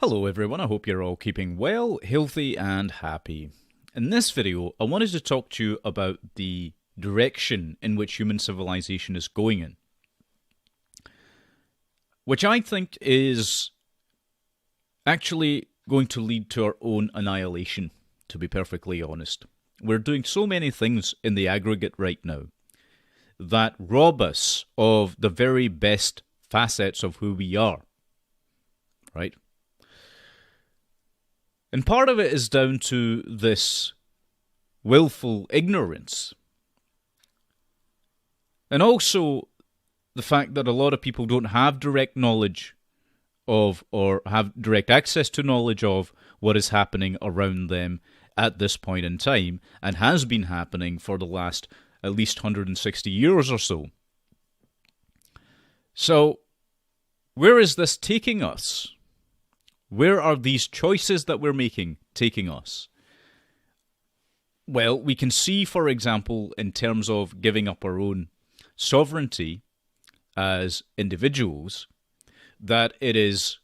Hello everyone, I hope you're all keeping well, healthy and happy. In this video, I wanted to talk to you about the direction in which human civilization is going in, which I think is actually going to lead to our own annihilation, to be perfectly honest. We're doing so many things in the aggregate right now that rob us of the very best facets of who we are, right? And part of it is down to this willful ignorance. And also the fact that a lot of people don't have direct knowledge of, or have direct access to knowledge of, what is happening around them at this point in time, and has been happening for the last at least 160 years or so. So, where is this taking us? Where are these choices that we're making taking us? Well, we can see, for example, in terms of giving up our own sovereignty as individuals, that it is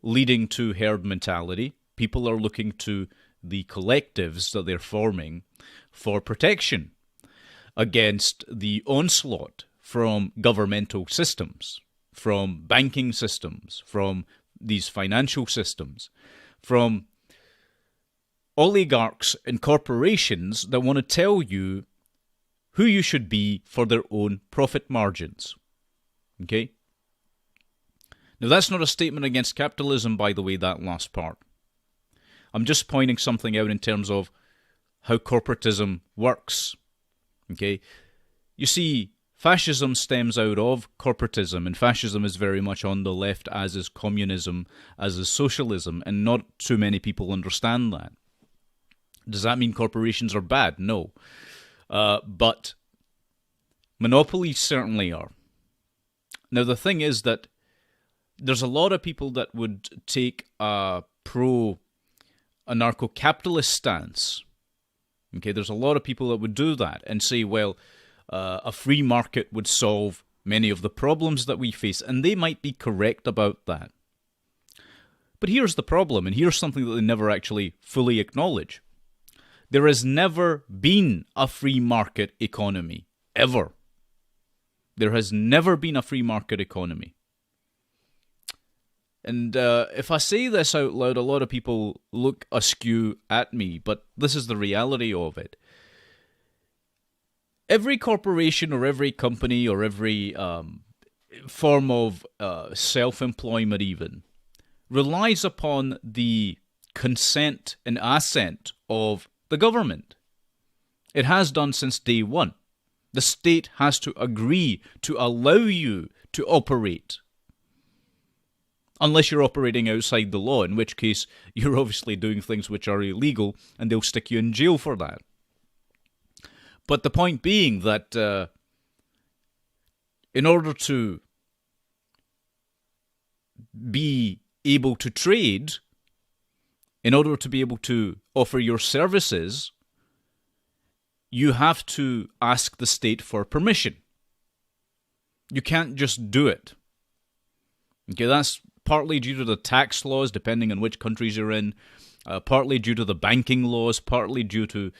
leading to herd mentality. People are looking to the collectives that they're forming for protection against the onslaught from governmental systems, from banking systems, from these financial systems, from oligarchs and corporations that want to tell you who you should be for their own profit margins. Okay? Now, that's not a statement against capitalism, by the way, that last part. I'm just pointing something out in terms of how corporatism works. Okay? You see, fascism stems out of corporatism, and fascism is very much on the left, as is communism, as is socialism, and not too many people understand that. Does that mean corporations are bad? No. But monopolies certainly are. Now, the thing is that there's a lot of people that would take a pro-anarcho-capitalist stance. Okay, there's a lot of people that would do that and say, well, a free market would solve many of the problems that we face, and they might be correct about that. But here's the problem, and here's something that they never actually fully acknowledge. There has never been a free market economy, ever. There has never been a free market economy. And if I say this out loud, a lot of people look askew at me, but this is the reality of it. Every corporation or every company or every form of self-employment even relies upon the consent and assent of the government. It has done since day one. The state has to agree to allow you to operate. Unless you're operating outside the law, in which case you're obviously doing things which are illegal and they'll stick you in jail for that. But the point being that in order to be able to trade, in order to be able to offer your services, you have to ask the state for permission. You can't just do it. Okay, that's partly due to the tax laws, depending on which countries you're in, partly due to the banking laws, partly due to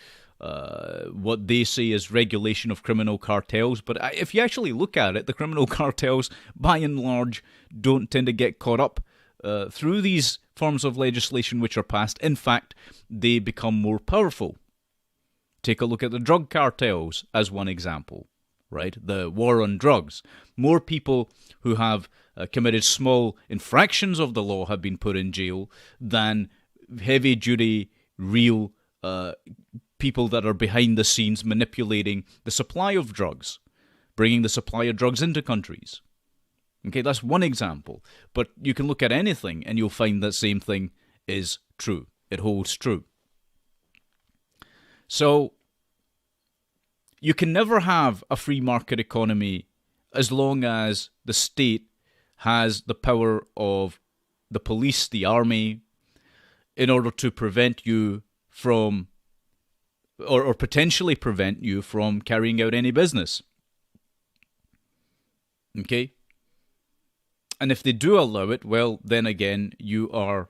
what they say is regulation of criminal cartels. But if you actually look at it, the criminal cartels, by and large, don't tend to get caught up through these forms of legislation which are passed. In fact, they become more powerful. Take a look at the drug cartels as one example, right? The war on drugs. More people who have committed small infractions of the law have been put in jail than heavy-duty, real people that are behind the scenes manipulating the supply of drugs, bringing the supply of drugs into countries. Okay, that's one example. But you can look at anything and you'll find that same thing is true. It holds true. So, you can never have a free market economy as long as the state has the power of the police, the army, in order to prevent you from, or potentially prevent you from carrying out any business. Okay? And if they do allow it, well, then again, you are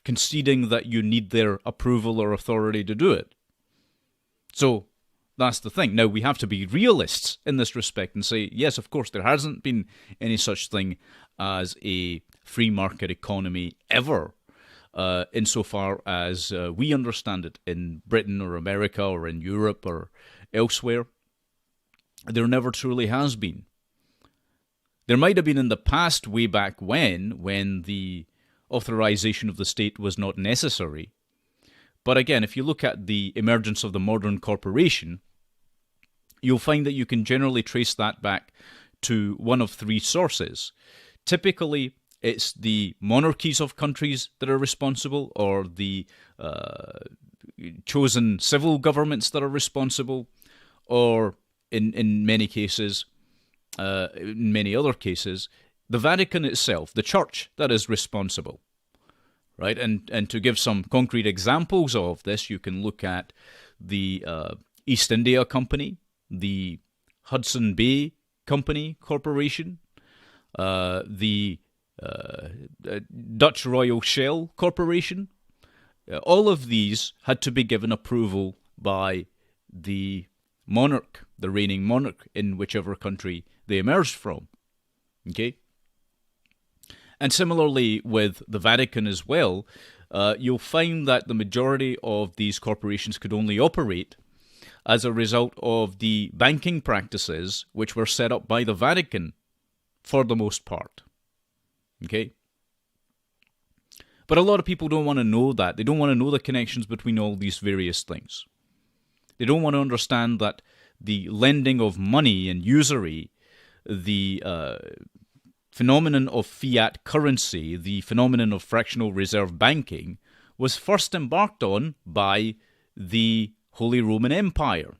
conceding that you need their approval or authority to do it. So that's the thing. Now, we have to be realists in this respect and say, yes, of course, there hasn't been any such thing as a free market economy ever, insofar as we understand it in Britain or America or in Europe or elsewhere. There never truly has been. There might have been in the past, way back when the authorization of the state was not necessary. But again, if you look at the emergence of the modern corporation, you'll find that you can generally trace that back to one of three sources. Typically, it's the monarchies of countries that are responsible, or the chosen civil governments that are responsible, or in many cases, in many other cases, the Vatican itself, the Church, that is responsible, right? And to give some concrete examples of this, you can look at the East India Company, the Hudson Bay Company Corporation, the Dutch Royal Shell Corporation. All of these had to be given approval by the monarch, the reigning monarch in whichever country they emerged from. Okay? And similarly with the Vatican as well, you'll find that the majority of these corporations could only operate as a result of the banking practices which were set up by the Vatican for the most part. Okay? But a lot of people don't want to know that. They don't want to know the connections between all these various things. They don't want to understand that the lending of money and usury, the phenomenon of fiat currency, the phenomenon of fractional reserve banking, was first embarked on by the Holy Roman Empire.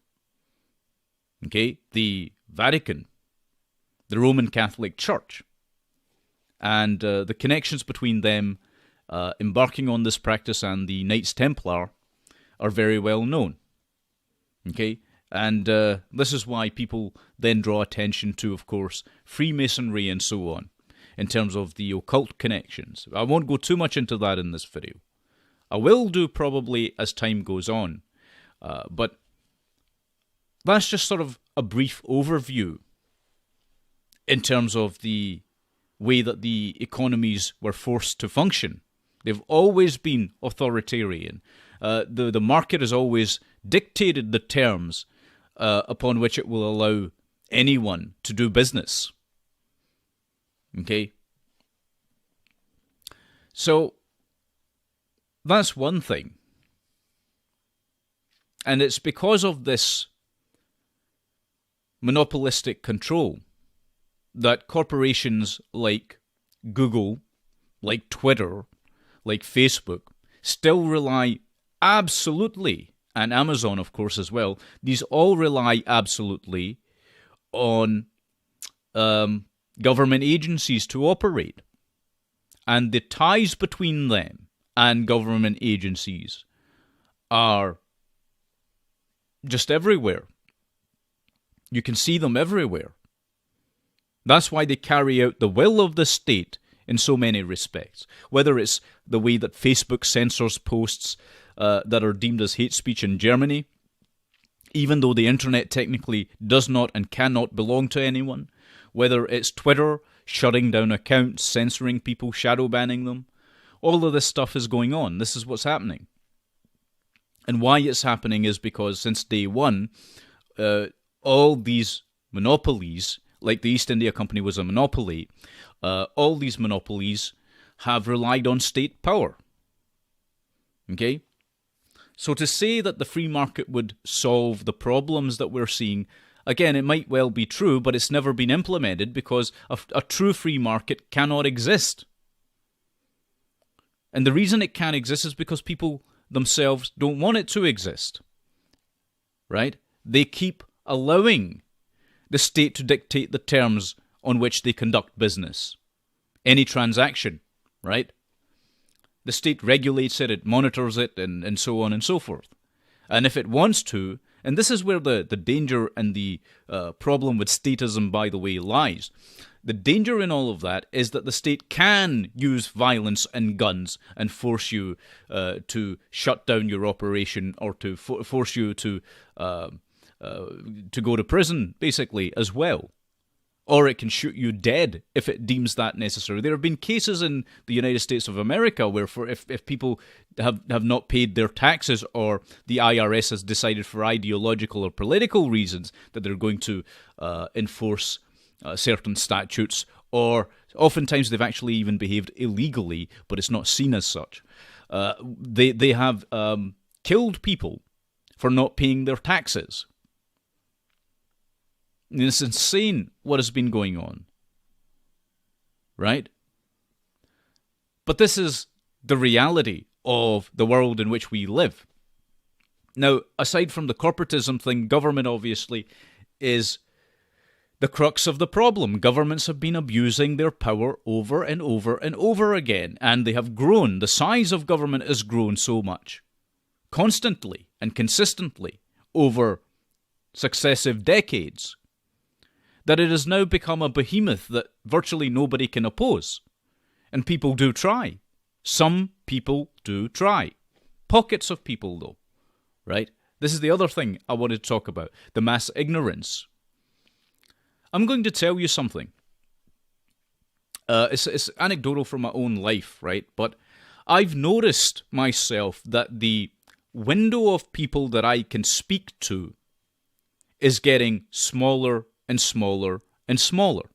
Okay, the Vatican, the Roman Catholic Church, and the connections between them embarking on this practice and the Knights Templar are very well known. Okay, and this is why people then draw attention to, of course, Freemasonry and so on, in terms of the occult connections. I won't go too much into that in this video. I will do probably as time goes on, but that's just sort of a brief overview in terms of the way that the economies were forced to function. They've always been authoritarian. The market has always dictated the terms upon which it will allow anyone to do business. Okay? So, that's one thing. And it's because of this monopolistic control that corporations like Google, like Twitter, like Facebook, still rely absolutely, and Amazon, of course, as well, these all rely absolutely on government agencies to operate. And the ties between them and government agencies are just everywhere. You can see them everywhere. That's why they carry out the will of the state in so many respects. Whether it's the way that Facebook censors posts that are deemed as hate speech in Germany, even though the internet technically does not and cannot belong to anyone. Whether it's Twitter shutting down accounts, censoring people, shadow banning them. All of this stuff is going on. This is what's happening. And why it's happening is because since day one, all these monopolies, like the East India Company was a monopoly, all these monopolies have relied on state power. Okay? So to say that the free market would solve the problems that we're seeing, again, it might well be true, but it's never been implemented because a true free market cannot exist. And the reason it can't exist is because people themselves don't want it to exist. Right? They keep allowing the state to dictate the terms on which they conduct business. Any transaction, right? The state regulates it, it monitors it, and so on and so forth. And if it wants to, and this is where the danger and the problem with statism, by the way, lies. The danger in all of that is that the state can use violence and guns and force you to shut down your operation, or to force you to go to prison, basically, as well. Or it can shoot you dead if it deems that necessary. There have been cases in the United States of America where if people have not paid their taxes, or the IRS has decided for ideological or political reasons that they're going to enforce certain statutes, or oftentimes they've actually even behaved illegally, but it's not seen as such. They have killed people for not paying their taxes. It's insane what has been going on, right? But this is the reality of the world in which we live. Now, aside from the corporatism thing, government obviously is the crux of the problem. Governments have been abusing their power over and over and over again, and they have grown. The size of government has grown so much, constantly and consistently over successive decades, that it has now become a behemoth that virtually nobody can oppose. And people do try. Some people do try. Pockets of people, though, right? This is the other thing I wanted to talk about, the mass ignorance. I'm going to tell you something. It's anecdotal from my own life, right? But I've noticed myself that the window of people that I can speak to is getting smaller and smaller and smaller.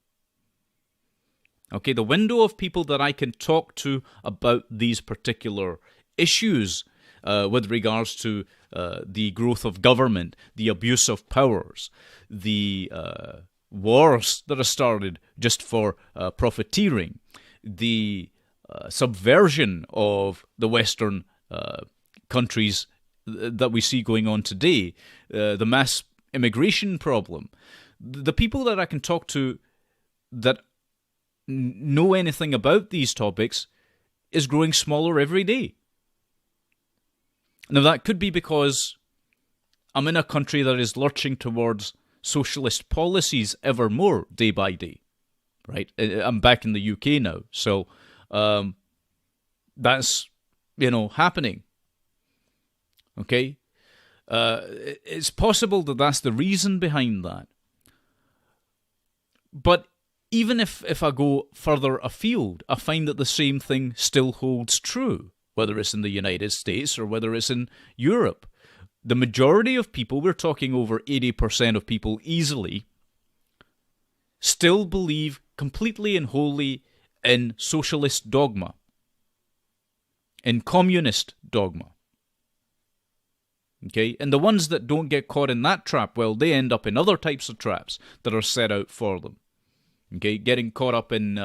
Okay, the window of people that I can talk to about these particular issues with regards to the growth of government, the abuse of powers, the wars that are started just for profiteering, the subversion of the Western countries that we see going on today, the mass immigration problem. The people that I can talk to that know anything about these topics is growing smaller every day. Now, that could be because I'm in a country that is lurching towards socialist policies ever more day by day, right? I'm back in the UK now, so that's, happening. Okay? It's possible that that's the reason behind that. But even if I go further afield, I find that the same thing still holds true, whether it's in the United States or whether it's in Europe. The majority of people, we're talking over 80% of people easily, still believe completely and wholly in socialist dogma, in communist dogma. Okay, and the ones that don't get caught in that trap, well, they end up in other types of traps that are set out for them. Okay, getting caught up in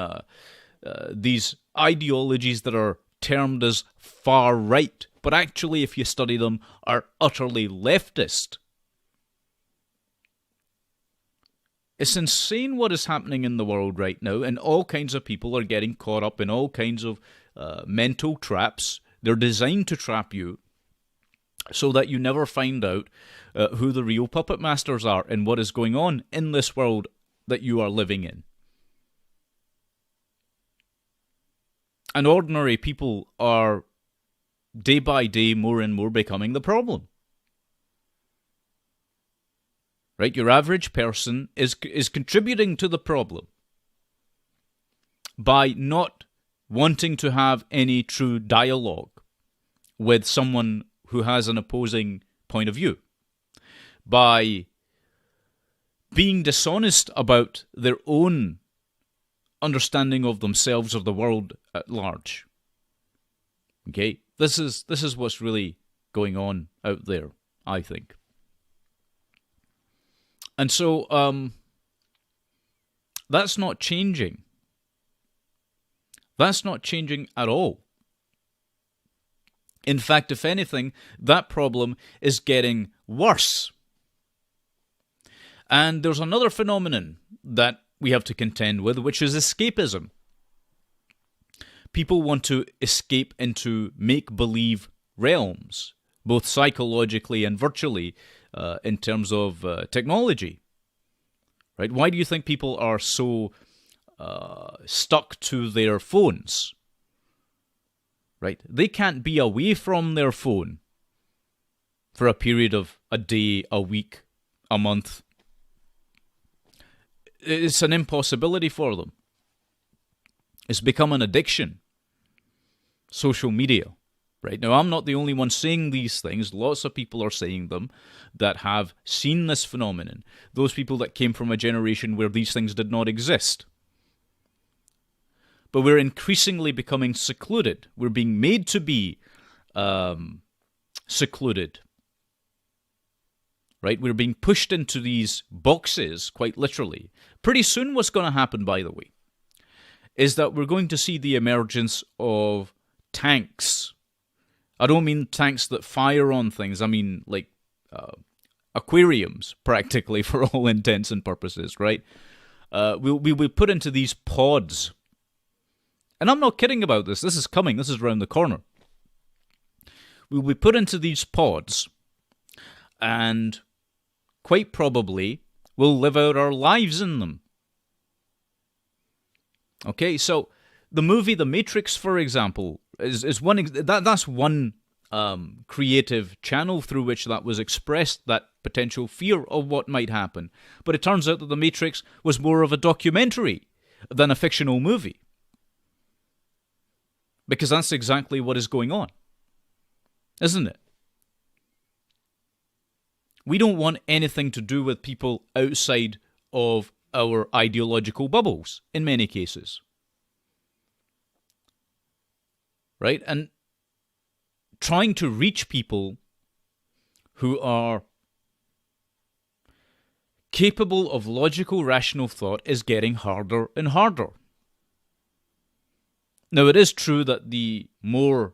these ideologies that are termed as far right, but actually, if you study them, are utterly leftist. It's insane what is happening in the world right now, and all kinds of people are getting caught up in all kinds of mental traps. They're designed to trap you so that you never find out who the real puppet masters are and what is going on in this world that you are living in. And ordinary people are, day by day, more and more becoming the problem. Right? Your average person is contributing to the problem by not wanting to have any true dialogue with someone who has an opposing point of view, by being dishonest about their own understanding of themselves or the world at large. Okay? This is what's really going on out there, I think. And so, that's not changing. That's not changing at all. In fact, if anything, that problem is getting worse. And there's another phenomenon that we have to contend with, which is escapism. People want to escape into make-believe realms, both psychologically and virtually, in terms of technology. Right? Why do you think people are so stuck to their phones. Right? They can't be away from their phone for a period of a day, a week, a month. It's an impossibility for them. It's become an addiction. Social media. Right? Now, I'm not the only one saying these things. Lots of people are saying them that have seen this phenomenon. Those people that came from a generation where these things did not exist. But we're increasingly becoming secluded. We're being made to be secluded. Right? We're being pushed into these boxes, quite literally. Pretty soon what's going to happen, by the way, is that we're going to see the emergence of tanks. I don't mean tanks that fire on things. I mean, like, aquariums, practically, for all intents and purposes, right? We'll be put into these pods. And I'm not kidding about this. This is coming. This is around the corner. We'll be put into these pods, and quite probably we'll live out our lives in them. Okay, so the movie The Matrix, for example, is one. That's one creative channel through which that was expressed, that potential fear of what might happen. But it turns out that The Matrix was more of a documentary than a fictional movie. Because that's exactly what is going on, isn't it? We don't want anything to do with people outside of our ideological bubbles, in many cases. Right? And trying to reach people who are capable of logical, rational thought is getting harder and harder. Now, it is true that the more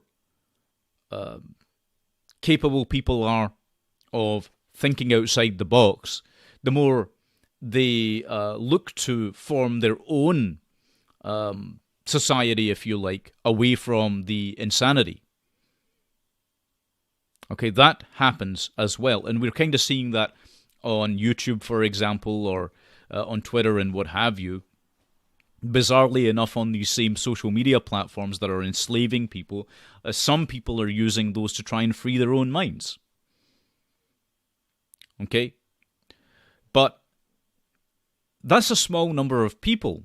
capable people are of thinking outside the box, the more they look to form their own society, if you like, away from the insanity. Okay, that happens as well. And we're kind of seeing that on YouTube, for example, or on Twitter and what have you. Bizarrely enough, on these same social media platforms that are enslaving people, some people are using those to try and free their own minds. Okay? But that's a small number of people.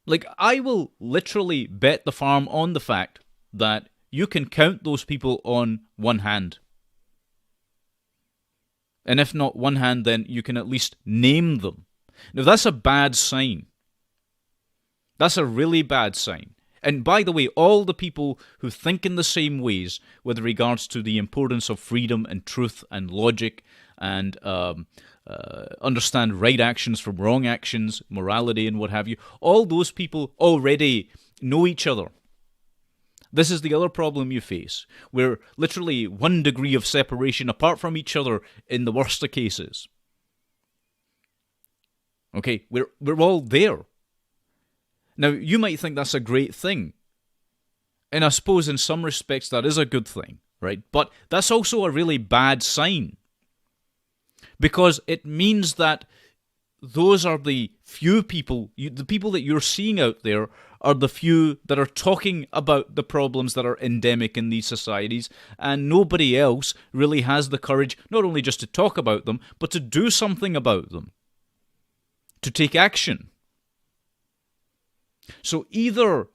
Like, I will literally bet the farm on the fact that you can count those people on one hand. And if not one hand, then you can at least name them. Now, that's a bad sign. That's a really bad sign. And by the way, all the people who think in the same ways with regards to the importance of freedom and truth and logic and understand right actions from wrong actions, morality and what have you, all those people already know each other. This is the other problem you face. We're literally 1 degree of separation apart from each other in the worst of cases. Okay, we're all there. Now, you might think that's a great thing. And I suppose in some respects that is a good thing, right? But that's also a really bad sign. Because it means that those are the few people, the people that you're seeing out there are the few that are talking about the problems that are endemic in these societies, and nobody else really has the courage not only just to talk about them, but to do something about them. To take action. So either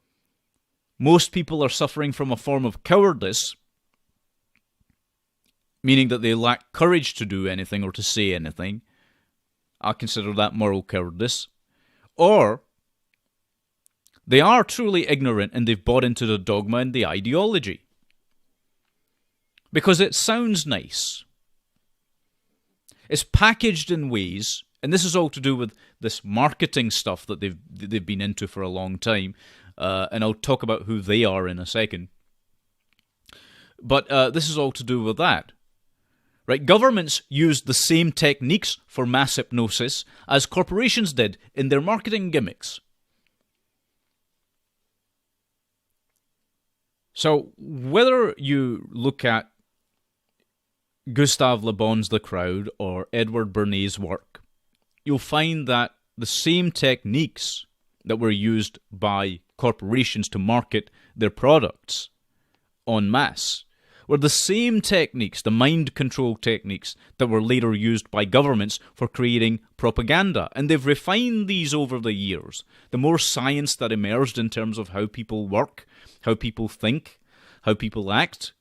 most people are suffering from a form of cowardice, meaning that they lack courage to do anything or to say anything. I consider that moral cowardice. Or they are truly ignorant and they've bought into the dogma and the ideology. Because it sounds nice. It's packaged in ways, and this is all to do with this marketing stuff that they've been into for a long time, and I'll talk about who they are in a second. But this is all to do with that. Right? Governments used the same techniques for mass hypnosis as corporations did in their marketing gimmicks. So whether you look at Gustave Le Bon's The Crowd or Edward Bernay's work, you'll find that the same techniques that were used by corporations to market their products en masse were the same techniques, the mind control techniques, that were later used by governments for creating propaganda. And they've refined these over the years. The more science that emerged in terms of how people work, how people think, how people act,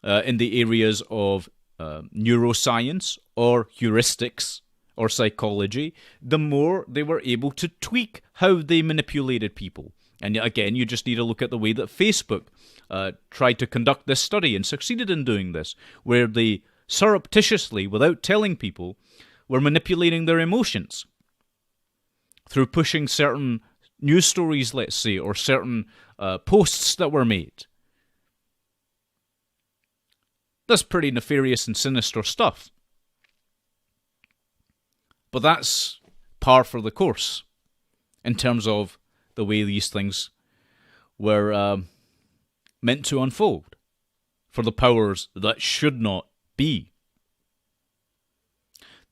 in the areas of neuroscience or heuristics or psychology, the more they were able to tweak how they manipulated people. And again, you just need to look at the way that Facebook tried to conduct this study and succeeded in doing this, where they surreptitiously, without telling people, were manipulating their emotions through pushing certain news stories, let's say, or certain posts that were made. That's pretty nefarious and sinister stuff. But that's par for the course in terms of the way these things were meant to unfold for the powers that should not be.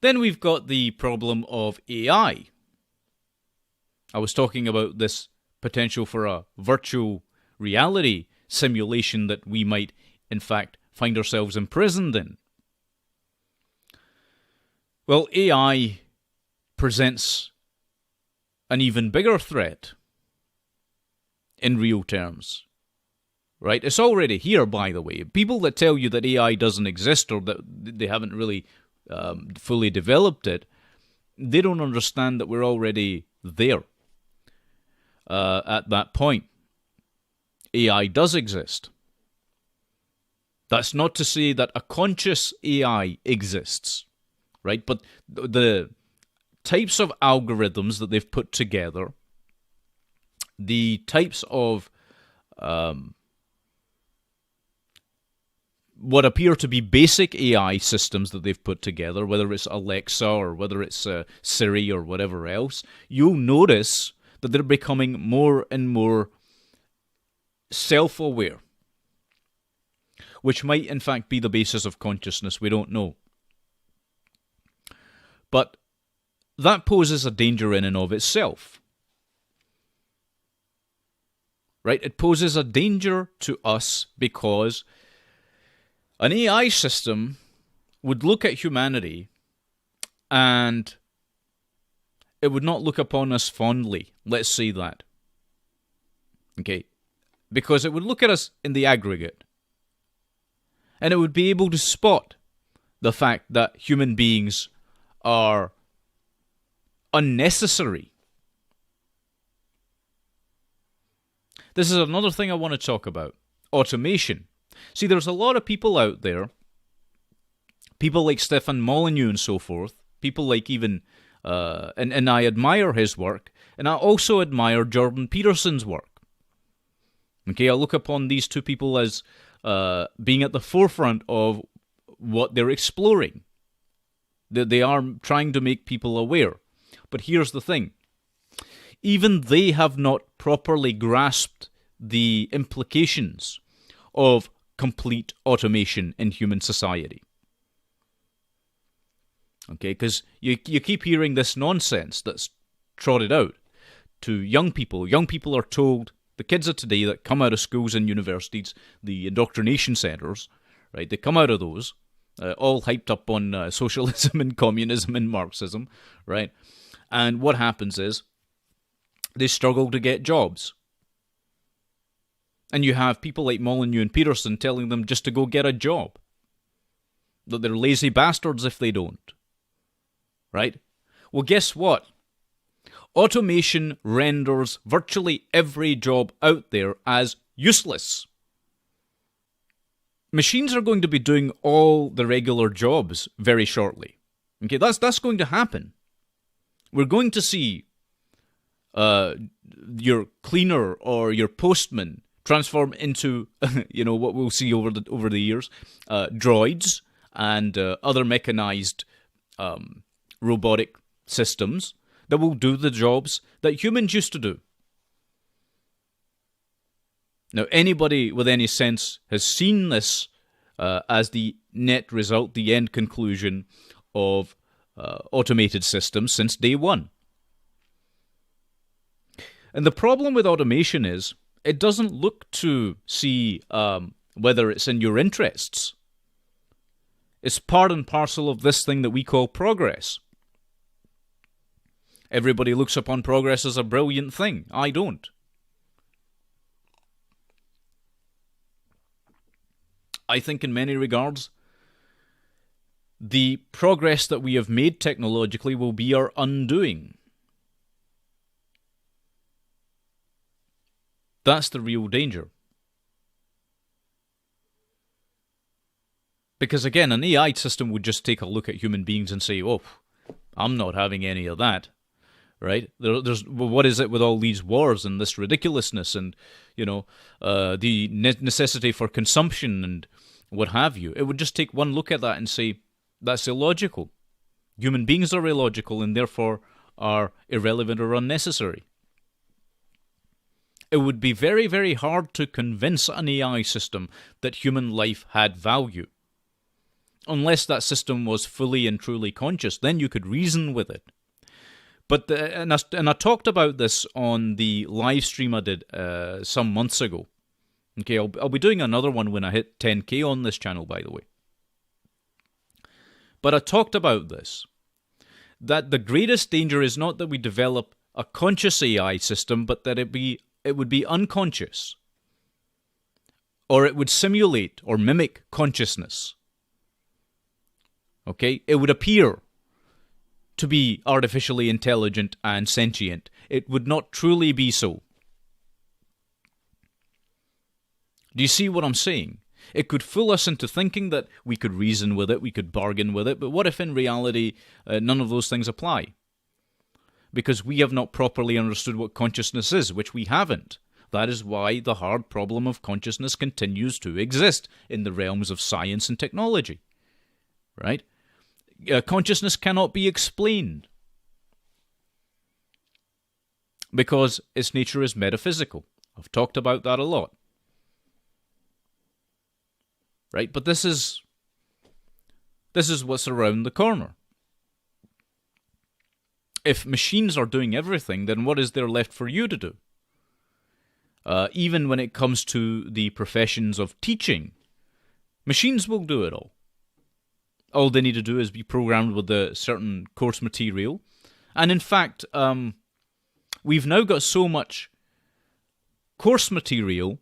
Then we've got the problem of AI. I was talking about this potential for a virtual reality simulation that we might, in fact, find ourselves imprisoned in. Well, AI presents an even bigger threat in real terms. Right? It's already here, by the way. People that tell you that AI doesn't exist or that they haven't really fully developed it, they don't understand that we're already there at that point. AI does exist. That's not to say that a conscious AI exists, right? But the types of algorithms that they've put together, the types of what appear to be basic AI systems that they've put together, whether it's Alexa or whether it's Siri or whatever else, you'll notice that they're becoming more and more self-aware, which might in fact be the basis of consciousness. We don't know. But that poses a danger in and of itself. Right? It poses a danger to us because an AI system would look at humanity and it would not look upon us fondly. Let's say that. Okay? Because it would look at us in the aggregate. And it would be able to spot the fact that human beings are unnecessary. This is another thing I want to talk about. Automation. See, there's a lot of people out there, people like Stefan Molyneux and so forth, people like even, and I admire his work, and I also admire Jordan Peterson's work. Okay, I look upon these two people as being at the forefront of what they're exploring. They are trying to make people aware. But here's the thing. Even they have not properly grasped the implications of complete automation in human society. Okay, because you keep hearing this nonsense that's trotted out to young people. Young people are told, the kids of today that come out of schools and universities, the indoctrination centres, right, they come out of those, all hyped up on socialism and communism and Marxism, right? And what happens is they struggle to get jobs. And you have people like Molyneux and Peterson telling them just to go get a job. That they're lazy bastards if they don't. Right? Well, guess what? Automation renders virtually every job out there as useless. Machines are going to be doing all the regular jobs very shortly. Okay, that's going to happen. We're going to see your cleaner or your postman transform into, what we'll see over the years, droids and other mechanized robotic systems that will do the jobs that humans used to do. Now, anybody with any sense has seen this as the net result, the end conclusion of automated systems since day one. And the problem with automation is it doesn't look to see whether it's in your interests. It's part and parcel of this thing that we call progress. Everybody looks upon progress as a brilliant thing. I don't. I think in many regards, the progress that we have made technologically will be our undoing. That's the real danger. Because again, an AI system would just take a look at human beings and say, oh, I'm not having any of that. Right? What is it with all these wars and this ridiculousness and, the necessity for consumption and what have you? It would just take one look at that and say, that's illogical. Human beings are illogical and therefore are irrelevant or unnecessary. It would be very, very hard to convince an AI system that human life had value. Unless that system was fully and truly conscious, then you could reason with it. But and I talked about this on the live stream I did some months ago. Okay, I'll be doing another one when I hit 10K on this channel, by the way. But I talked about this, that the greatest danger is not that we develop a conscious AI system, but that it would be unconscious, or it would simulate or mimic consciousness. Okay, it would appear to be artificially intelligent and sentient. It would not truly be so. Do you see what I'm saying? It could fool us into thinking that we could reason with it, we could bargain with it, but what if in reality none of those things apply? Because we have not properly understood what consciousness is, which we haven't. That is why the hard problem of consciousness continues to exist in the realms of science and technology. Right? Consciousness cannot be explained because its nature is metaphysical. I've talked about that a lot. Right? But this is what's around the corner. If machines are doing everything, then what is there left for you to do? Even when it comes to the professions of teaching, machines will do it all. All they need to do is be programmed with a certain course material. And in fact, we've now got so much course material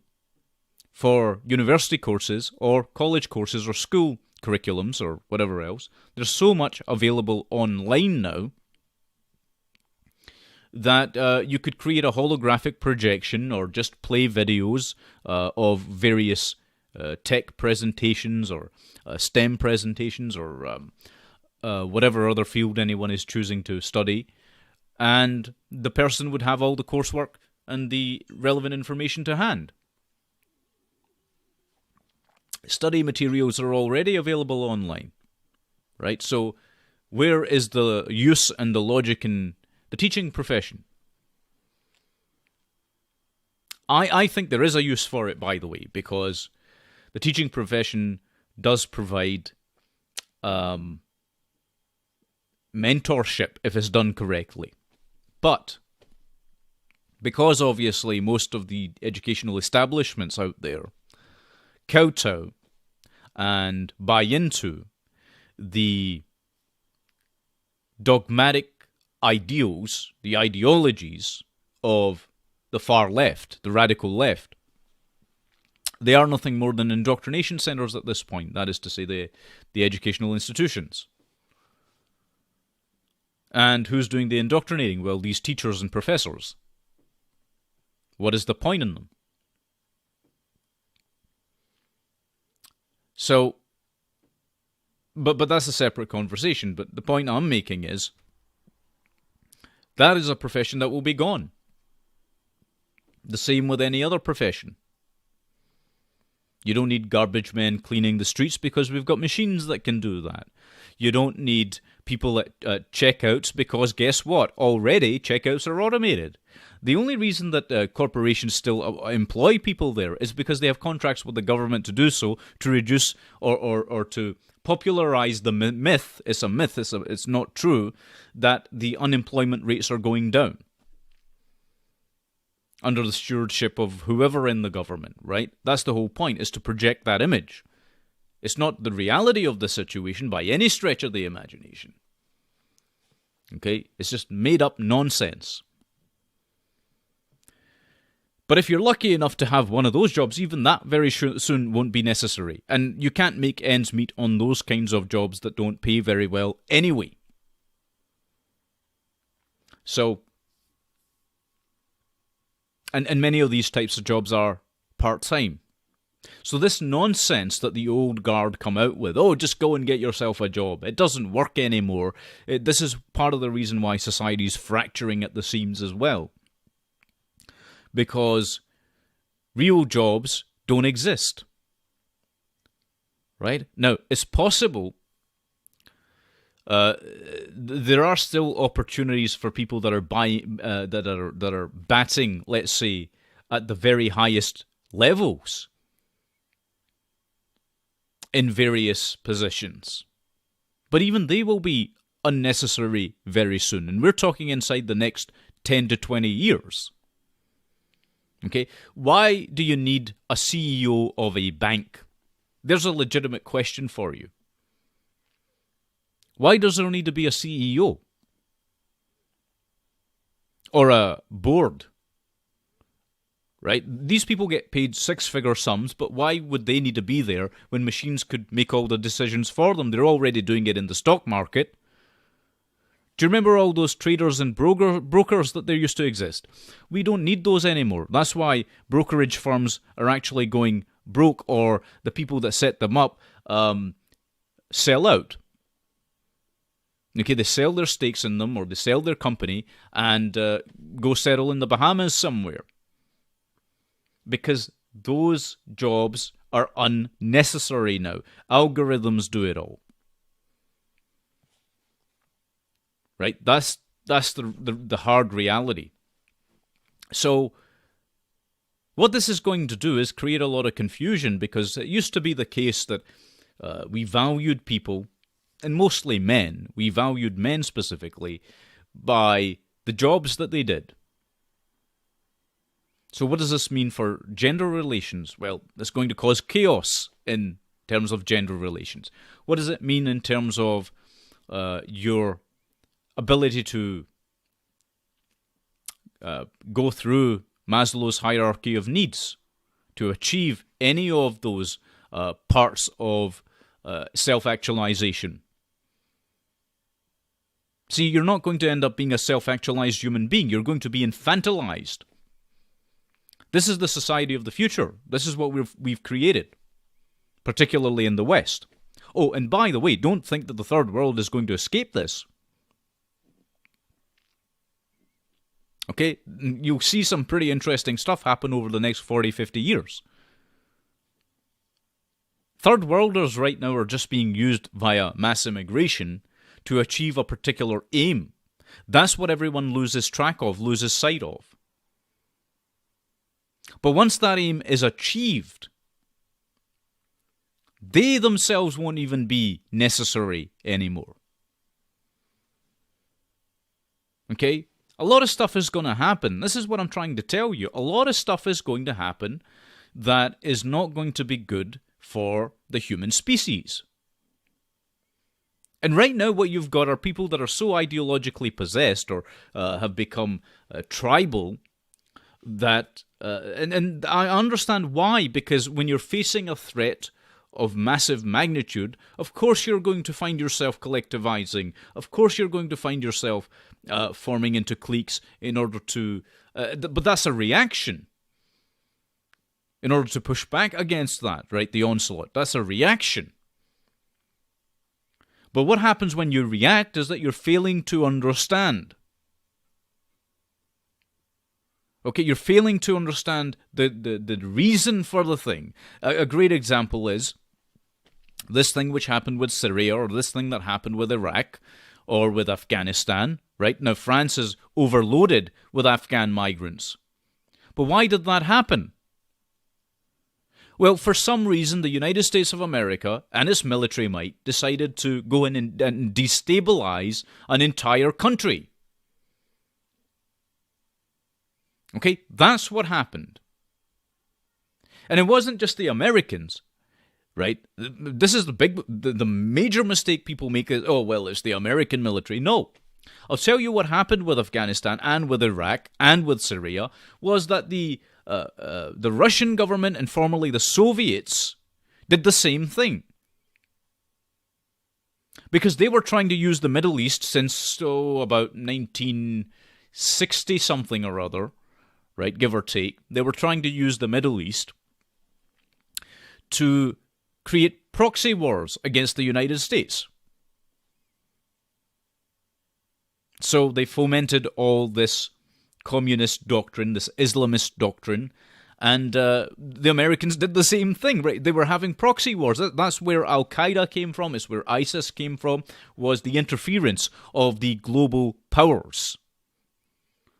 for university courses or college courses or school curriculums or whatever else. There's so much available online now that you could create a holographic projection or just play videos of various tech presentations or STEM presentations or whatever other field anyone is choosing to study, and the person would have all the coursework and the relevant information to hand. Study materials are already available online, right? So where is the use and the logic in the teaching profession? I think there is a use for it, by the way, because the teaching profession does provide mentorship if it's done correctly. But because obviously most of the educational establishments out there kowtow and buy into the dogmatic ideals, the ideologies of the far left, the radical left, they are nothing more than indoctrination centers at this point. That is to say, the educational institutions. And who's doing the indoctrinating? Well, these teachers and professors. What is the point in them? So, but that's a separate conversation. But the point I'm making is that is a profession that will be gone. The same with any other profession. You don't need garbage men cleaning the streets because we've got machines that can do that. You don't need people at checkouts because guess what? Already checkouts are automated. The only reason that corporations still employ people there is because they have contracts with the government to do so, to reduce or to popularize the myth. It's a myth, it's not true, that the unemployment rates are going down. under the stewardship of whoever in the government, right? That's the whole point, is to project that image. It's not the reality of the situation by any stretch of the imagination. Okay? It's just made up nonsense. But if you're lucky enough to have one of those jobs, even that very soon won't be necessary. And you can't make ends meet on those kinds of jobs that don't pay very well anyway. So, and many of these types of jobs are part-time. So this nonsense that the old guard come out with, oh, just go and get yourself a job, it doesn't work anymore. This is part of the reason why society is fracturing at the seams as well. Because real jobs don't exist. Right? Now, it's possible there are still opportunities for people that are that are batting, let's say, at the very highest levels in various positions. But even they will be unnecessary very soon. And we're talking inside the next 10 to 20 years. Okay? Why do you need a CEO of a bank? There's a legitimate question for you. Why does there need to be a CEO? Or a board? Right? These people get paid six-figure sums, but why would they need to be there when machines could make all the decisions for them? They're already doing it in the stock market. Do you remember all those traders and brokers that there used to exist? We don't need those anymore. That's why brokerage firms are actually going broke, or the people that set them up sell out. Okay, they sell their stakes in them, or they sell their company and go settle in the Bahamas somewhere. Because those jobs are unnecessary now. Algorithms do it all. Right? That's the hard reality. So, what this is going to do is create a lot of confusion, because it used to be the case that we valued people, and mostly men, we valued men specifically, by the jobs that they did. So what does this mean for gender relations? Well, it's going to cause chaos in terms of gender relations. What does it mean in terms of your ability to go through Maslow's hierarchy of needs to achieve any of those parts of self-actualization? See, you're not going to end up being a self-actualized human being. You're going to be infantilized. This is the society of the future. This is what we've created, particularly in the West. Oh, and by the way, don't think that the third world is going to escape this. Okay, you'll see some pretty interesting stuff happen over the next 40, 50 years. Third worlders right now are just being used via mass immigration to achieve a particular aim. That's what everyone loses track of, loses sight of. But once that aim is achieved, they themselves won't even be necessary anymore. Okay? A lot of stuff is going to happen. This is what I'm trying to tell you. A lot of stuff is going to happen that is not going to be good for the human species. And right now what you've got are people that are so ideologically possessed, or have become tribal, that and I understand why, because when you're facing a threat of massive magnitude, of course you're going to find yourself collectivizing. Of course you're going to find yourself forming into cliques in order to... but that's a reaction. In order to push back against that, right? The onslaught. That's a reaction. But what happens when you react is that you're failing to understand. Okay, you're failing to understand the reason for the thing. A great example is this thing which happened with Syria, or this thing that happened with Iraq, or with Afghanistan, right? Now, France is overloaded with Afghan migrants. But why did that happen? Well, for some reason, the United States of America and its military might decided to go in and destabilize an entire country. Okay, that's what happened. And it wasn't just the Americans, right? This is the major mistake people make is, oh, well, it's the American military. No. I'll tell you what happened with Afghanistan and with Iraq and with Syria was that the Russian government and formerly the Soviets did the same thing. Because they were trying to use the Middle East since, about 1960 something or other, right, give or take. They were trying to use the Middle East to create proxy wars against the United States. So they fomented all this communist doctrine, this Islamist doctrine, and the Americans did the same thing, right? They were having proxy wars. That's where Al-Qaeda came from, it's where ISIS came from, was the interference of the global powers.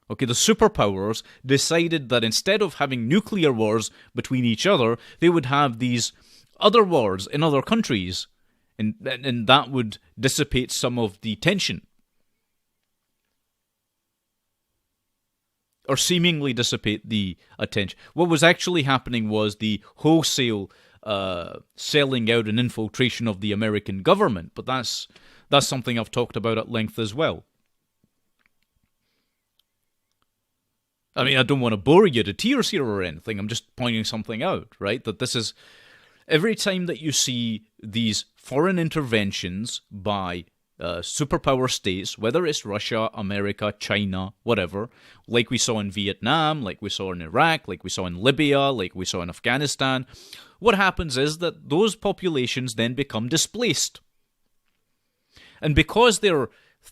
Okay, the superpowers decided that instead of having nuclear wars between each other, they would have these other wars in other countries, and that would dissipate some of the tension. Or seemingly dissipate the attention. What was actually happening was the wholesale selling out and infiltration of the American government, but that's something I've talked about at length as well. I mean, I don't want to bore you to tears here or anything. I'm just pointing something out, right? That this is, every time that you see these foreign interventions by superpower states, whether it's Russia, America, China, whatever, like we saw in Vietnam, like we saw in Iraq, like we saw in Libya, like we saw in Afghanistan, what happens is that those populations then become displaced. And because they're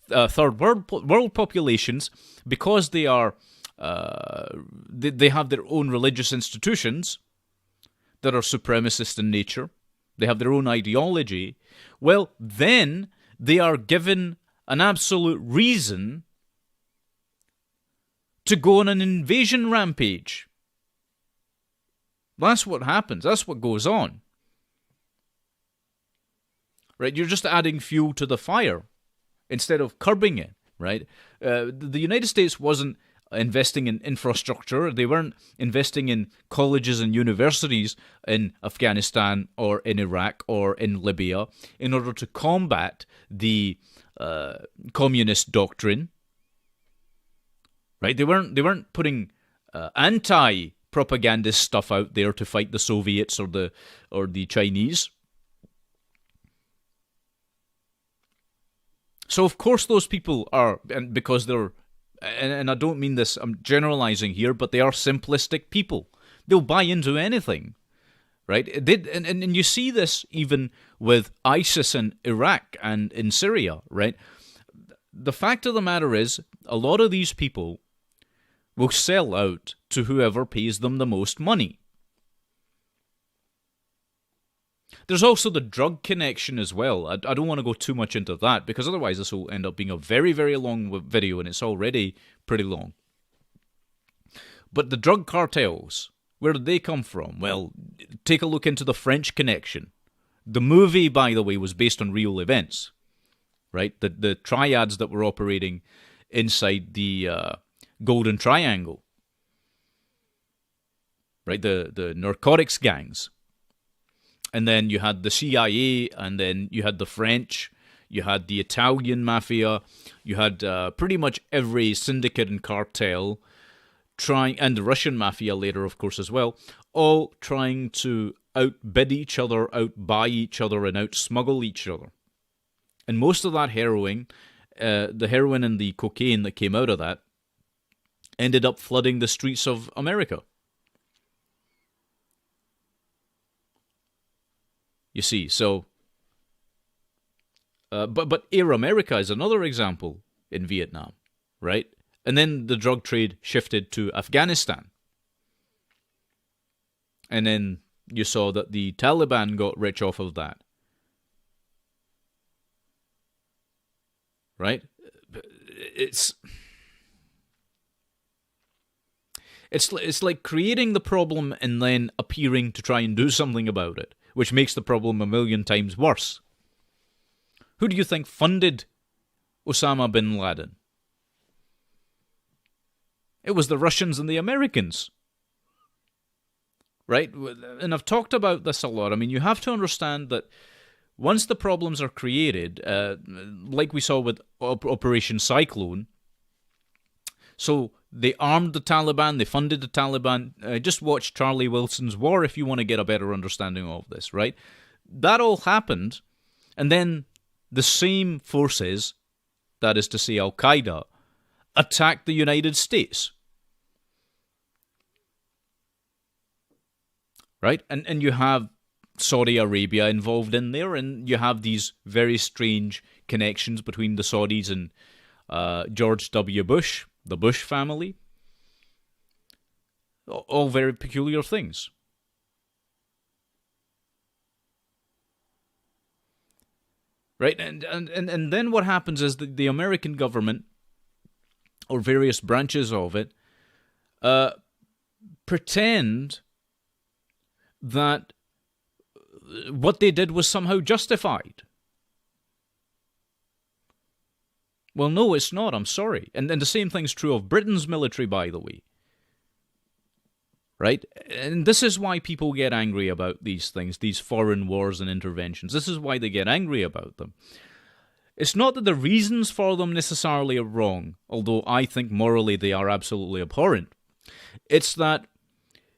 third world populations, because they are they have their own religious institutions that are supremacist in nature, they have their own ideology, well, then they are given an absolute reason to go on an invasion rampage. That's what happens. That's what goes on. Right? You're just adding fuel to the fire instead of curbing it, right? The United States wasn't investing in infrastructure. They weren't investing in colleges and universities in Afghanistan or in Iraq or in Libya in order to combat the communist doctrine. Right? They weren't putting anti-propagandist stuff out there to fight the Soviets or the Chinese. So of course those people are, and because they're, and I don't mean this, I'm generalizing here, but they are simplistic people. They'll buy into anything, right? And you see this even with ISIS in Iraq and in Syria, right? The fact of the matter is, a lot of these people will sell out to whoever pays them the most money. There's also the drug connection as well. I don't want to go too much into that, because otherwise this will end up being a very, very long video, and it's already pretty long. But the drug cartels, where did they come from? Well, take a look into the French Connection. The movie, by the way, was based on real events, right? The triads that were operating inside the Golden Triangle, right? The narcotics gangs. And then you had the CIA, and then you had the French, you had the Italian mafia, you had pretty much every syndicate and cartel and the Russian mafia later, of course, as well, all trying to outbid each other, outbuy each other, and outsmuggle each other. And most of that heroin, the heroin and the cocaine that came out of that, ended up flooding the streets of America. You see, so, but Air America is another example in Vietnam, right? And then the drug trade shifted to Afghanistan. And then you saw that the Taliban got rich off of that. Right? It's like creating the problem and then appearing to try and do something about it, which makes the problem a million times worse. Who do you think funded Osama bin Laden? It was the Russians and the Americans. Right? And I've talked about this a lot. I mean, you have to understand that once the problems are created, like we saw with Operation Cyclone, so they armed the Taliban, they funded the Taliban. Just watch Charlie Wilson's War if you want to get a better understanding of this, right? That all happened, and then the same forces, that is to say Al-Qaeda, attacked the United States. Right? And you have Saudi Arabia involved in there, and you have these very strange connections between the Saudis and George W. Bush, the Bush family. All very peculiar things. Right? And then what happens is that the American government, or various branches of it, pretend that what they did was somehow justified. Well, no, it's not. I'm sorry. And the same thing's true of Britain's military, by the way. Right? And this is why people get angry about these things, these foreign wars and interventions. This is why they get angry about them. It's not that the reasons for them necessarily are wrong, although I think morally they are absolutely abhorrent. It's that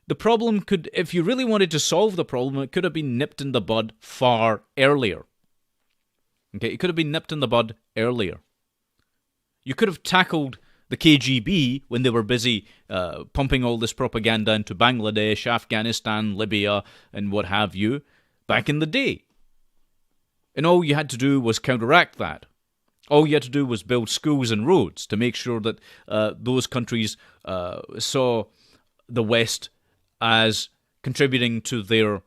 the problem could, if you really wanted to solve the problem, it could have been nipped in the bud far earlier. Okay, it could have been nipped in the bud earlier. You could have tackled the KGB when they were busy pumping all this propaganda into Bangladesh, Afghanistan, Libya, and what have you, back in the day. And all you had to do was counteract that. All you had to do was build schools and roads to make sure that those countries saw the West as contributing to their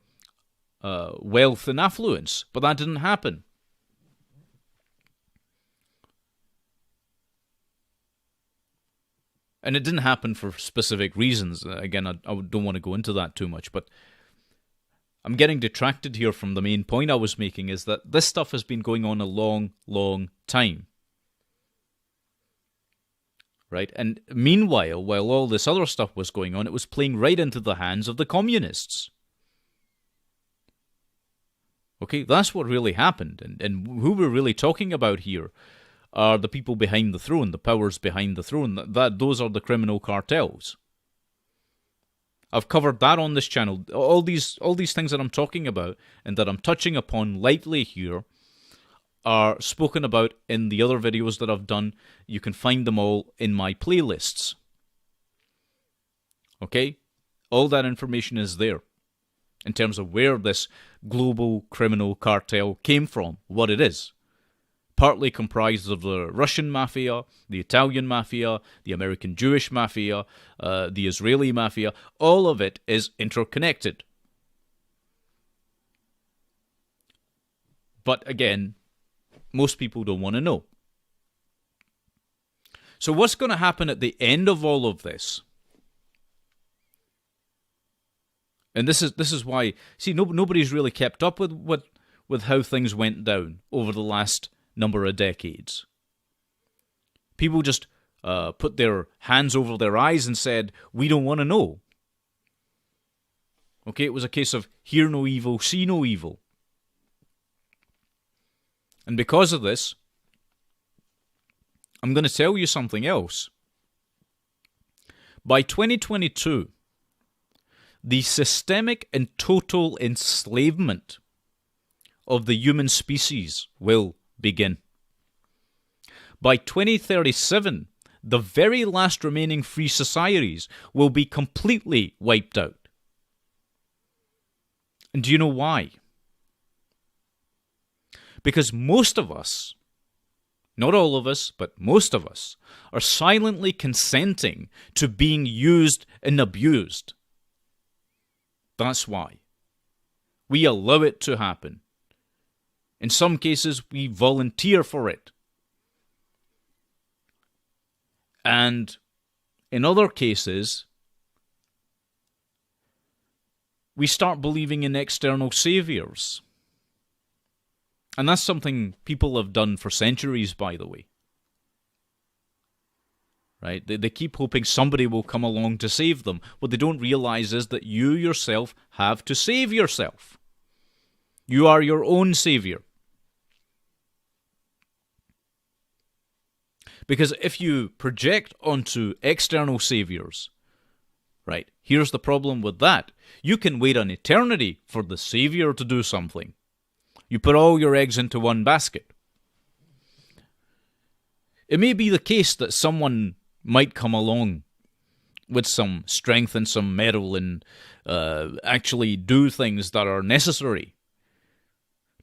wealth and affluence. But that didn't happen. And it didn't happen for specific reasons. Again, I don't want to go into that too much, but I'm getting detracted here from the main point I was making, is that this stuff has been going on a long, long time. Right? And meanwhile, while all this other stuff was going on, it was playing right into the hands of the communists. Okay, that's what really happened. And who we're really talking about here are the people behind the throne, the powers behind the throne. Those are the criminal cartels. I've covered that on this channel. All these things that I'm talking about and that I'm touching upon lightly here are spoken about in the other videos that I've done. You can find them all in my playlists. Okay? All that information is there in terms of where this global criminal cartel came from, what it is. Partly comprised of the Russian mafia, the Italian mafia, the American Jewish mafia, the Israeli mafia. All of it is interconnected. But again, most people don't want to know. So what's going to happen at the end of all of this? And this is why, see, nobody's really kept up with how things went down over the last number of decades. People just put their hands over their eyes and said, we don't want to know. Okay, it was a case of hear no evil, see no evil. And because of this, I'm going to tell you something else. By 2022, the systemic and total enslavement of the human species will begin. By 2037, the very last remaining free societies will be completely wiped out. And do you know why? Because most of us, not all of us, but most of us, are silently consenting to being used and abused. That's why. We allow it to happen. In some cases, we volunteer for it. And in other cases, we start believing in external saviors. And that's something people have done for centuries, by the way. right? They keep hoping somebody will come along to save them. What they don't realize is that you yourself have to save yourself. You are your own savior. Because if you project onto external saviors, right, here's the problem with that. You can wait an eternity for the savior to do something. You put all your eggs into one basket. It may be the case that someone might come along with some strength and some mettle and actually do things that are necessary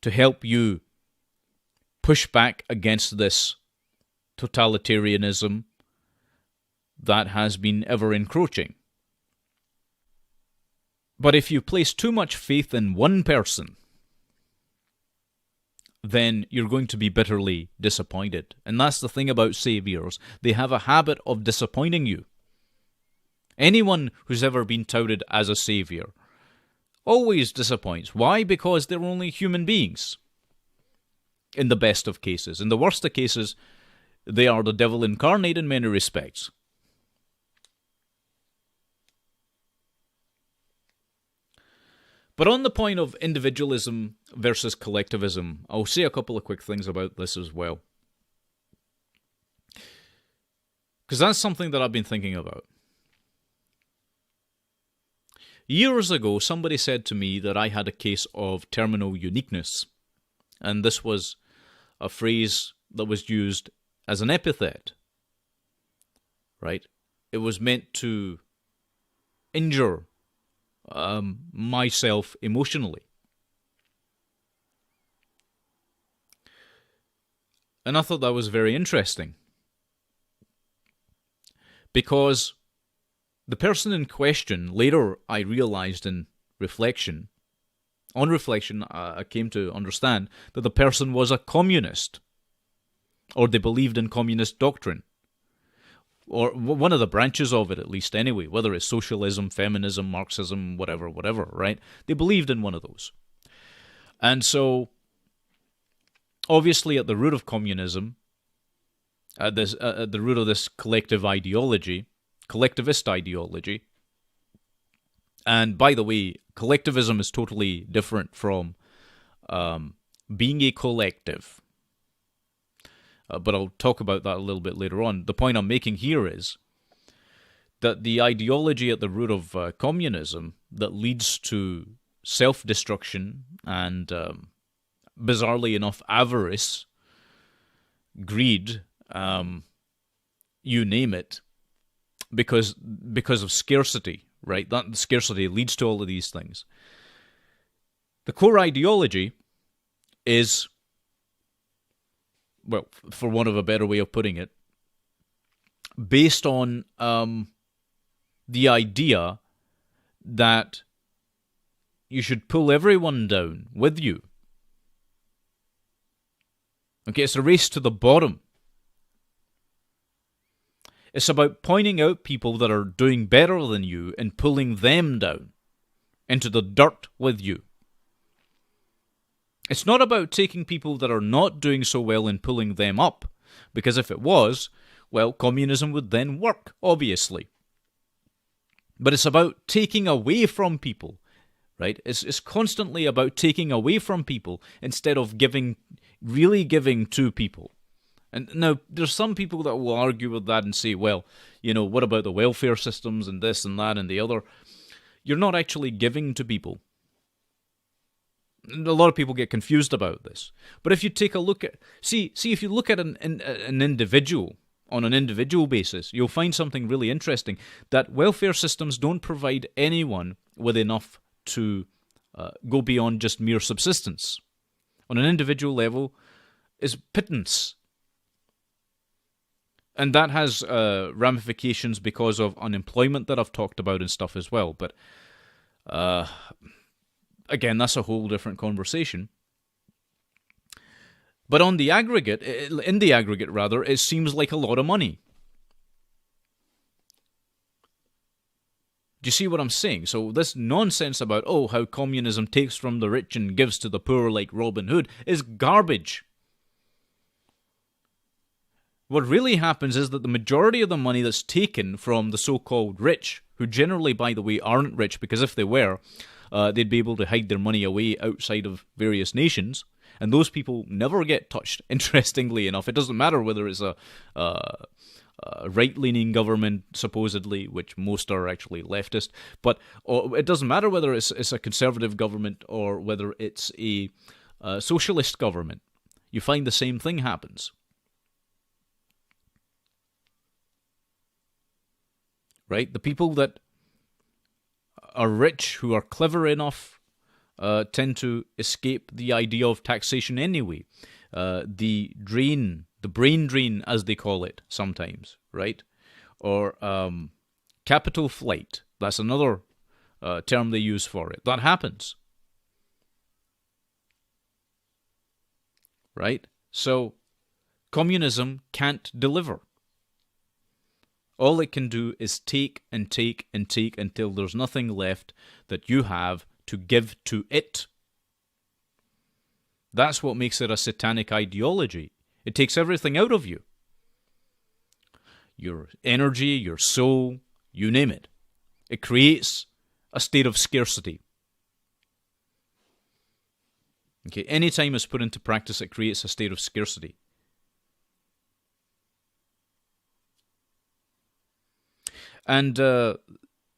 to help you push back against this totalitarianism that has been ever encroaching. But if you place too much faith in one person, then you're going to be bitterly disappointed. And that's the thing about saviors. They have a habit of disappointing you. Anyone who's ever been touted as a savior always disappoints. Why? Because they're only human beings. In the best of cases. In the worst of cases, they are the devil incarnate in many respects. But on the point of individualism versus collectivism, I'll say a couple of quick things about this as well. Because that's something that I've been thinking about. Years ago, somebody said to me that I had a case of terminal uniqueness. And this was a phrase that was used as an epithet. Right? It was meant to injure myself emotionally. And I thought that was very interesting. Because the person in question, later I realized on reflection, I came to understand that the person was a communist. Or they believed in communist doctrine. Or one of the branches of it, at least anyway, whether it's socialism, feminism, Marxism, whatever, right? They believed in one of those. And so, obviously at the root of communism, at the root of this collectivist ideology, and by the way, collectivism is totally different from being a collective. But I'll talk about that a little bit later on. The point I'm making here is that the ideology at the root of communism that leads to self-destruction and, bizarrely enough, avarice, greed, you name it, because of scarcity, right? That scarcity leads to all of these things. The core ideology is, well, for want of a better way of putting it, based on the idea that you should pull everyone down with you. Okay, it's a race to the bottom. It's about pointing out people that are doing better than you and pulling them down into the dirt with you. It's not about taking people that are not doing so well and pulling them up, because if it was, well, communism would then work, obviously. But it's about taking away from people, right? It's constantly about taking away from people instead of really giving to people. And now, there's some people that will argue with that and say, well, what about the welfare systems and this and that and the other? You're not actually giving to people. A lot of people get confused about this. But if you take a look at... See, if you look at an individual, on an individual basis, you'll find something really interesting, that welfare systems don't provide anyone with enough to go beyond just mere subsistence. On an individual level, is pittance. And that has ramifications because of unemployment that I've talked about and stuff as well. But... again, that's a whole different conversation. But in the aggregate, it seems like a lot of money. Do you see what I'm saying? So this nonsense about, how communism takes from the rich and gives to the poor like Robin Hood is garbage. What really happens is that the majority of the money that's taken from the so-called rich, who generally, by the way, aren't rich, because if they were, they'd be able to hide their money away outside of various nations, and those people never get touched, interestingly enough. It doesn't matter whether it's a right-leaning government, supposedly, which most are actually leftist, but it doesn't matter whether it's a conservative government or whether it's a socialist government. You find the same thing happens. Right? The people that are rich, who are clever enough, tend to escape the idea of taxation anyway. The brain drain, as they call it sometimes, right? Or capital flight. That's another term they use for it. That happens. Right? So, communism can't deliver. All it can do is take and take and take until there's nothing left that you have to give to it. That's what makes it a satanic ideology. It takes everything out of you. Your energy, your soul, you name it. It creates a state of scarcity. Okay, anytime it's put into practice, it creates a state of scarcity. And the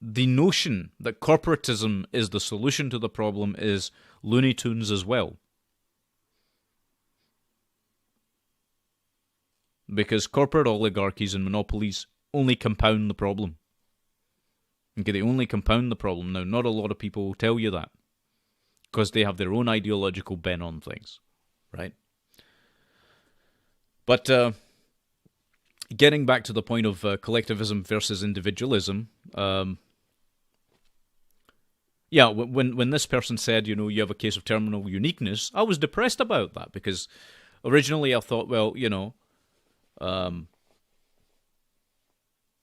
notion that corporatism is the solution to the problem is Looney Tunes as well. Because corporate oligarchies and monopolies only compound the problem. Okay, they only compound the problem. Now, not a lot of people will tell you that, because they have their own ideological bent on things, right? But getting back to the point of collectivism versus individualism, when this person said, you have a case of terminal uniqueness, I was depressed about that, because originally I thought,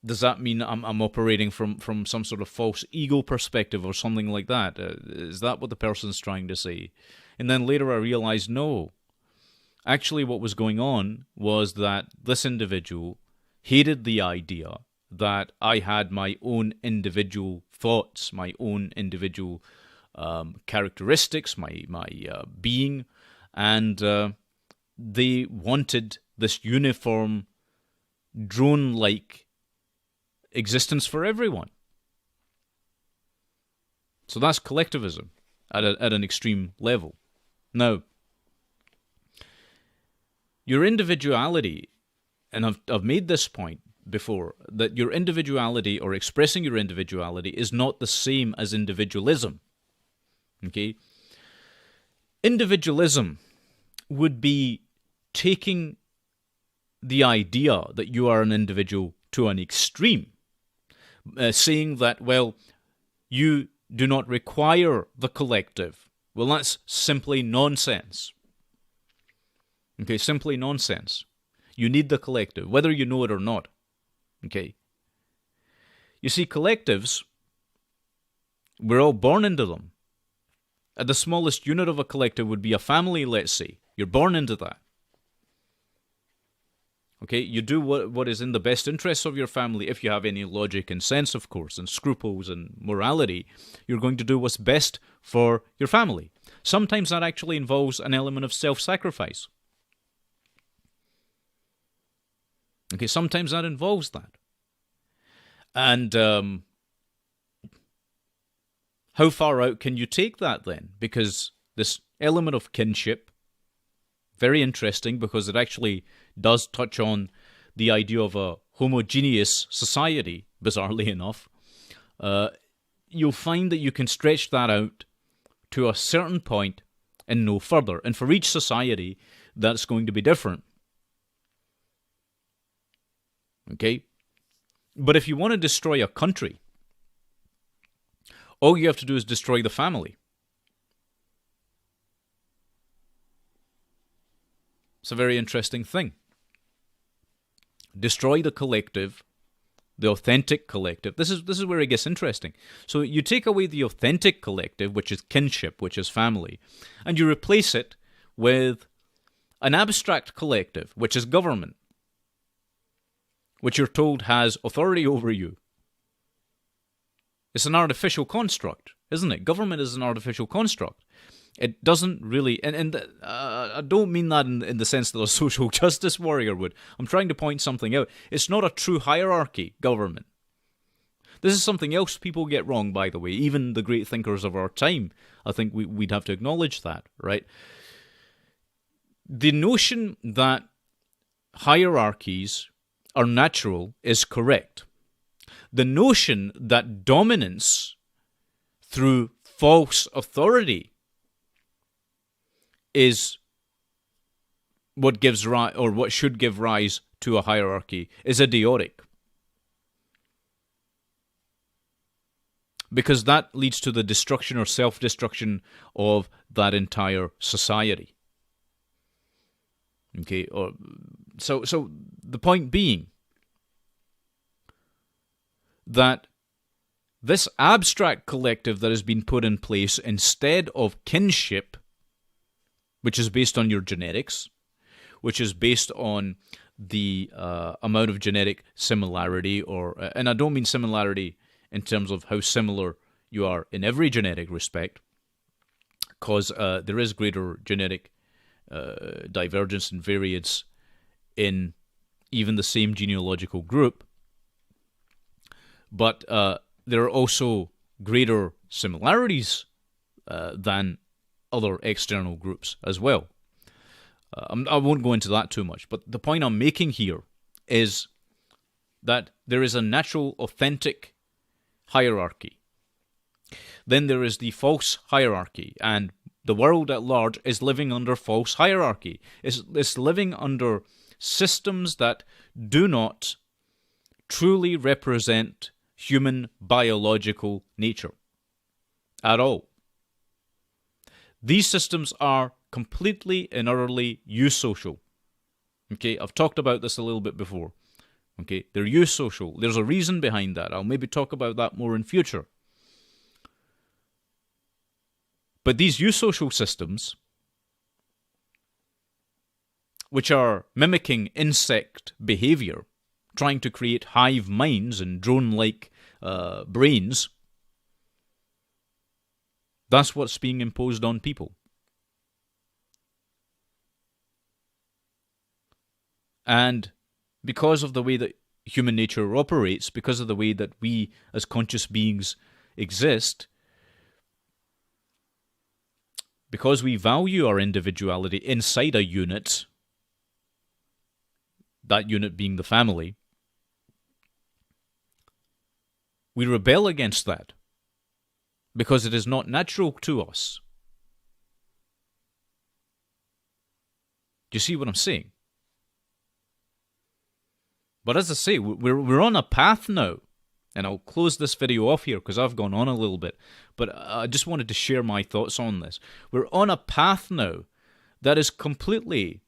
does that mean I'm operating from some sort of false ego perspective or something like that? Is that what the person's trying to say? And then later I realized, no. Actually, what was going on was that this individual hated the idea that I had my own individual thoughts, my own individual characteristics, my being, and they wanted this uniform, drone-like existence for everyone. So that's collectivism at an extreme level. Now, your individuality, and I've made this point before, that your individuality or expressing your individuality is not the same as individualism. Okay? Individualism would be taking the idea that you are an individual to an extreme, saying that, you do not require the collective. Well, that's simply nonsense. Okay, simply nonsense. You need the collective, whether you know it or not. Okay? You see, collectives, we're all born into them. At the smallest unit of a collective would be a family, let's say. You're born into that. Okay, you do what is in the best interests of your family, if you have any logic and sense, of course, and scruples and morality. You're going to do what's best for your family. Sometimes that actually involves an element of self-sacrifice. Okay, sometimes that involves that. And how far out can you take that then? Because this element of kinship, very interesting, because it actually does touch on the idea of a homogeneous society, bizarrely enough. You'll find that you can stretch that out to a certain point and no further. And for each society, that's going to be different. Okay? But if you want to destroy a country, all you have to do is destroy the family. It's a very interesting thing. Destroy the collective, the authentic collective. This is where it gets interesting. So you take away the authentic collective, which is kinship, which is family, and you replace it with an abstract collective, which is government. which you're told has authority over you. It's an artificial construct, isn't it? Government is an artificial construct. It doesn't really, and I don't mean that in the sense that a social justice warrior would. I'm trying to point something out. It's not a true hierarchy, government. This is something else people get wrong, by the way. Even the great thinkers of our time, I think we'd have to acknowledge that, right? The notion that hierarchies are natural is correct. The notion that dominance through false authority is what gives rise, or what should give rise to a hierarchy, is idiotic. Because that leads to the destruction or self-destruction of that entire society. Okay, so the point being that this abstract collective that has been put in place instead of kinship, which is based on your genetics, which is based on the amount of genetic similarity, and I don't mean similarity in terms of how similar you are in every genetic respect, because there is greater genetic divergence and variance in even the same genealogical group, but there are also greater similarities than other external groups as well. I won't go into that too much, but the point I'm making here is that there is a natural, authentic hierarchy. Then there is the false hierarchy, and the world at large is living under false hierarchy. It's living under systems that do not truly represent human biological nature at all. These systems are completely and utterly eusocial. Okay, I've talked about this a little bit before. Okay, they're eusocial. There's a reason behind that. I'll maybe talk about that more in future. But these eusocial systems, which are mimicking insect behavior, trying to create hive minds and drone-like brains, that's what's being imposed on people. And because of the way that human nature operates, because of the way that we as conscious beings exist, because we value our individuality inside a unit, that unit being the family, we rebel against that because it is not natural to us. Do you see what I'm saying? But as I say, we're on a path now, and I'll close this video off here because I've gone on a little bit, but I just wanted to share my thoughts on this. We're on a path now that is completely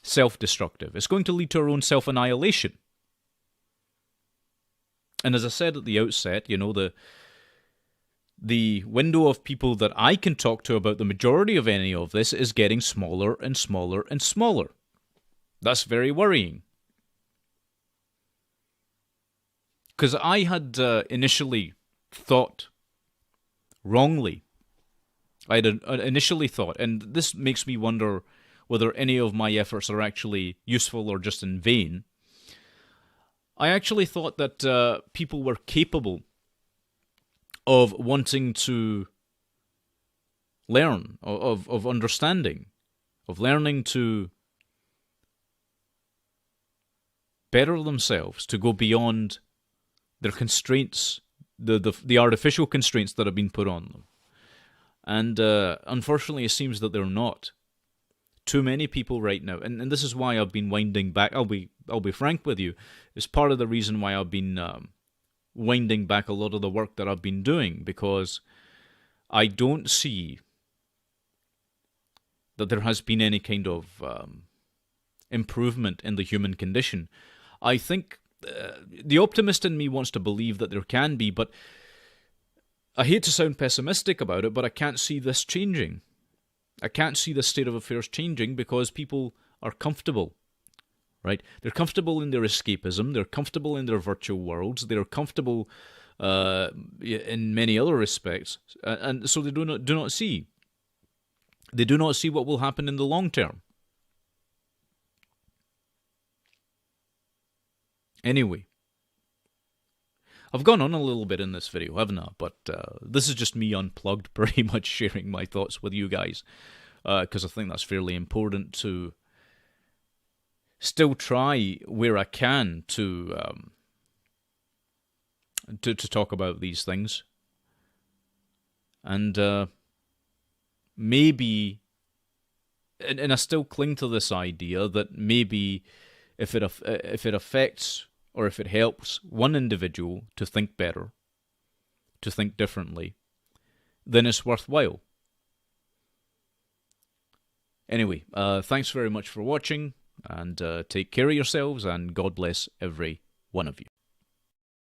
self-destructive. It's going to lead to our own self-annihilation. And as I said at the outset, you know, the window of people that I can talk to about the majority of any of this is getting smaller and smaller and smaller. That's very worrying. Because I had initially thought wrongly. I had initially thought, and this makes me wonder whether any of my efforts are actually useful or just in vain. I actually thought that people were capable of wanting to learn, of understanding, of learning to better themselves, to go beyond their constraints, the artificial constraints that have been put on them. And unfortunately, it seems that they're not. Too many people right now, and this is why I've been winding back. I'll be frank with you. It's part of the reason why I've been winding back a lot of the work that I've been doing, because I don't see that there has been any kind of improvement in the human condition. I think the optimist in me wants to believe that there can be, but I hate to sound pessimistic about it, but I can't see this changing. I can't see the state of affairs changing because people are comfortable, right? They're comfortable in their escapism. They're comfortable in their virtual worlds. They're comfortable in many other respects, and so they do not see. They do not see what will happen in the long term. Anyway, I've gone on a little bit in this video, haven't I? But this is just me unplugged, pretty much sharing my thoughts with you guys, because I think that's fairly important to still try where I can to talk about these things, and maybe, and I still cling to this idea that maybe if it affects or if it helps one individual to think better, to think differently, then it's worthwhile. Anyway, thanks very much for watching, and take care of yourselves, and God bless every one of you.